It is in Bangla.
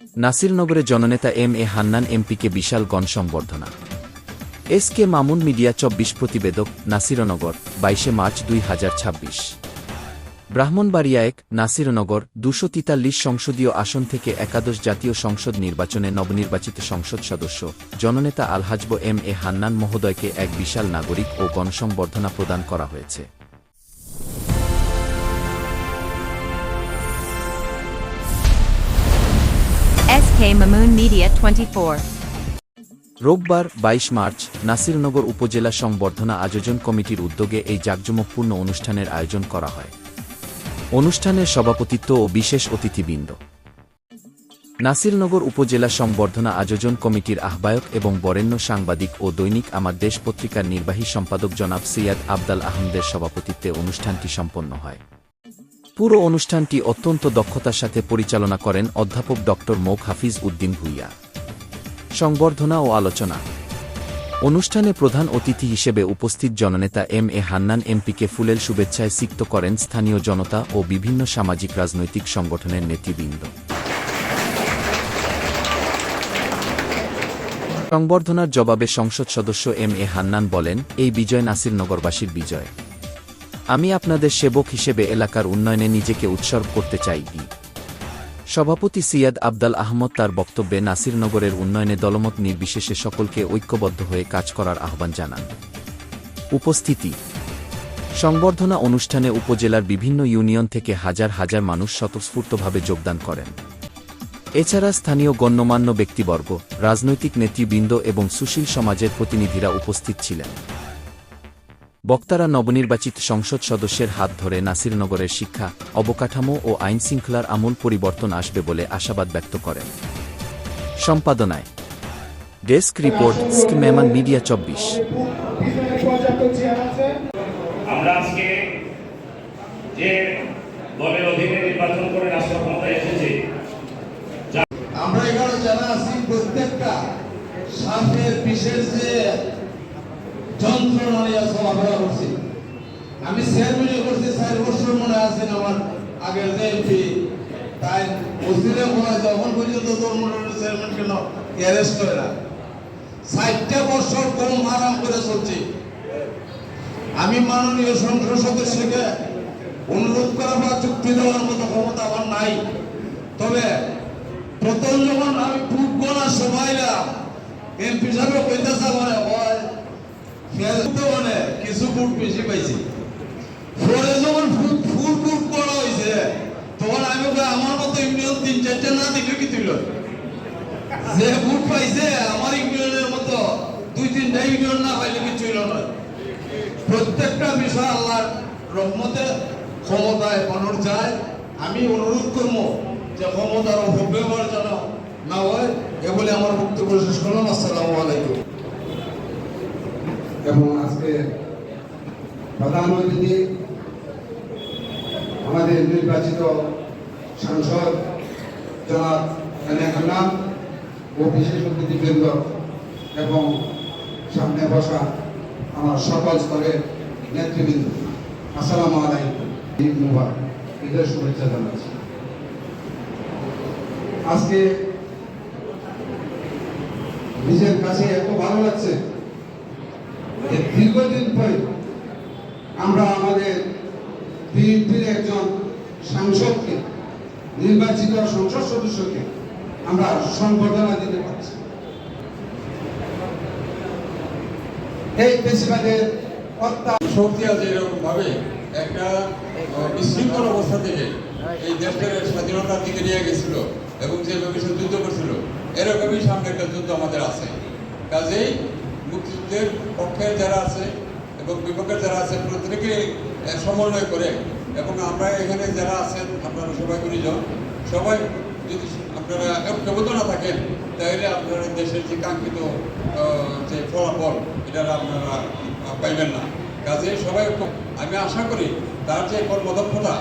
নাসিরনগরে জননেতা M A Hannan এমপিকে Vishal গণসংবর্ধনা। S K Mamun media ২৪ প্রতিবেদক নাসিরনগর ২২ মার্চ ২০২৬। ব্রাহ্মণবাড়িয়া ১ নাসিরনগর ২৪৩ সংসদীয় আসন থেকে একাদশ জাতীয় সংসদ নির্বাচনে নবনির্বাচিত সংসদ সদস্য জননেতা আলহাজ্ব এম এ হান্নান মহোদয়কে এক বিশাল নাগরিক ও গণসংবর্ধনা প্রদান করা হয়েছে। SK Mamoon Media 24 রোববার ২২ মার্চ নাসিরনগর উপজেলা সংবর্ধনা আয়োজন কমিটির উদ্যোগে এই জাঁকজমকপূর্ণ অনুষ্ঠানের আয়োজন করা হয়। অনুষ্ঠানের সভাপতিত্ব ও বিশেষ অতিথিবৃন্দ। নাসিরনগর উপজেলা সংবর্ধনা আয়োজন কমিটির আহ্বায়ক এবং বরেণ্য সাংবাদিক ও দৈনিক আমার দেশ পত্রিকার নির্বাহী সম্পাদক জনাব সৈয়দ আবদাল আহমদের সভাপতিত্বে অনুষ্ঠানটি সম্পন্ন হয়। পুরো অনুষ্ঠানটি অত্যন্ত দক্ষতার সাথে পরিচালনা করেন অধ্যাপক ড. মোক হাফিজ উদ্দিন ভূঁইয়া। সংবর্ধনা ও আলোচনা অনুষ্ঠানে প্রধান অতিথি হিসেবে উপস্থিত জননেতা এম এ হান্নান এমপিকে ফুলেল শুভেচ্ছায় সিক্ত করেন স্থানীয় জনতা ও বিভিন্ন সামাজিক রাজনৈতিক সংগঠনের নেতৃবৃন্দ। সংবর্ধনার জবাবে সংসদ সদস্য এম এ হান্নান বলেন, এই বিজয় নাসিরনগরবাসীর বিজয়। আমি আপনাদের সেবক হিসেবে এলাকার উন্নয়নে নিজেকে উৎসর্গ করতে চাই। সভাপতি সৈয়দ আবদাল আহমদ তার বক্তব্যে নাসিরনগরের উন্নয়নে দলমত নির্বিশেষে সকলকে ঐক্যবদ্ধ হয়ে কাজ করার আহ্বান জানান। উপস্থিতি সংবর্ধনা অনুষ্ঠানে উপজেলার বিভিন্ন ইউনিয়ন থেকে হাজার হাজার মানুষ স্বতঃস্ফূর্তভাবে যোগদান করেন। এছাড়া স্থানীয় গণ্যমান্য ব্যক্তিবর্গ, রাজনৈতিক নেতৃবৃন্দ এবং সুশীল সমাজের প্রতিনিধিরা উপস্থিত ছিলেন। বক্তারা নবনির্বাচিত সংসদ সদস্যের হাত ধরে নাসিরনগরের শিক্ষা, অবকাঠামো ও আইনশৃঙ্খলার আমূল পরিবর্তন আসবে বলে আশাবাদ ব্যক্ত করেন। সম্পাদনায় desk report, SK Mamoon media ২৪। আমরা আজকে যে দলের অধীনে নির্বাচন করে রাষ্ট্র ক্ষমতায় এসেছি, আমরা এখানে জানা আছি প্রত্যেকটা সাপের বিশেষ যে যন্ত্রণা নিয়ে চলাফেরা করছি। আমি চেয়ারম্যানই করছি ৪ বছর, মনে আছেন আমার আগের যে এমপি, তাই ওসিরে বলা যখন পর্যন্ত ধর্মনগরের চেয়ারম্যান কেন অ্যারেস্ট করে না, ৪টা বছর কম আরাম করে চলছি। আমি মাননীয় সংসদ সদস্যকে অনুরোধ করা বা চুক্তি দেওয়ার মতো ক্ষমতা আমার নাই। তবে প্রথম যখন আমি ভোট গণার সময় এমপি সাহেব কইতেছে মানে কিছু ভোট বেশি পাইছি, পরে যখন ফুল ভোট করা হয়েছে তখন আমি আমার মতো ইউনিয়ন ৩-৪টা না দিলে কি তুইল, যে ভোট পাইছে আমার ইউনিয়নের মতো ২-৩টা ইউনিয়ন না পাইলে কি চইল না। প্রত্যেকটা বিষয় আল্লাহর রহমতে ক্ষমতায় মানুষ যায়। আমি অনুরোধ করবো যে ক্ষমতার অপব্যবহার যেন না হয়, এ বলে আমার বক্তব্য শেষ করলাম। আসসালামু আলাইকুম। এবং আজকে প্রধান অতিথি আমাদের নির্বাচিত সাংসদ জনাব এম এ হান্নান ও বিশেষ অতিথিবৃন্দ এবং সামনে বসা আমার সকল স্তরের নেতৃবৃন্দ, আসসালামু আলাইকুম। ঈদ মুবারক, ঈদের শুভেচ্ছা জানাচ্ছি। আজকে নিজের কাছে এত ভালো লাগছে যে দীর্ঘদিন পরে আমরা আমাদের বিএনপির একজন সাংসদকে, নির্বাচিত সংসদ সদস্যকে আমরা সংবর্ধনা দিতে পারছি। এই পেশিবাদের শক্তি আছে এরকম ভাবে একটা বিশৃঙ্খল অবস্থা থেকে এই দেশটাকে স্বাধীনতার দিকে নিয়ে গেছিল এবং যেভাবে সে যুদ্ধ করছিল, এরকমই সামনে একটা যুদ্ধ আমাদের আছে। কাজেই মুক্তিযুদ্ধের পক্ষের যারা আছে এবং বিপক্ষের যারা আছে প্রত্যেকে সমন্বয় করে, এবং আমরা এখানে যারা আছেন আপনারা সবাই গুণীজন, সবাই যদি আপনারা ঐক্যবদ্ধ না থাকেন তাহলে আপনারা দেশের যে কাঙ্ক্ষিত যে ফলাফল এটা আপনারা পাইবেন না। কাজে সবাই, আমি আশা করি তার যে কর্মদক্ষতা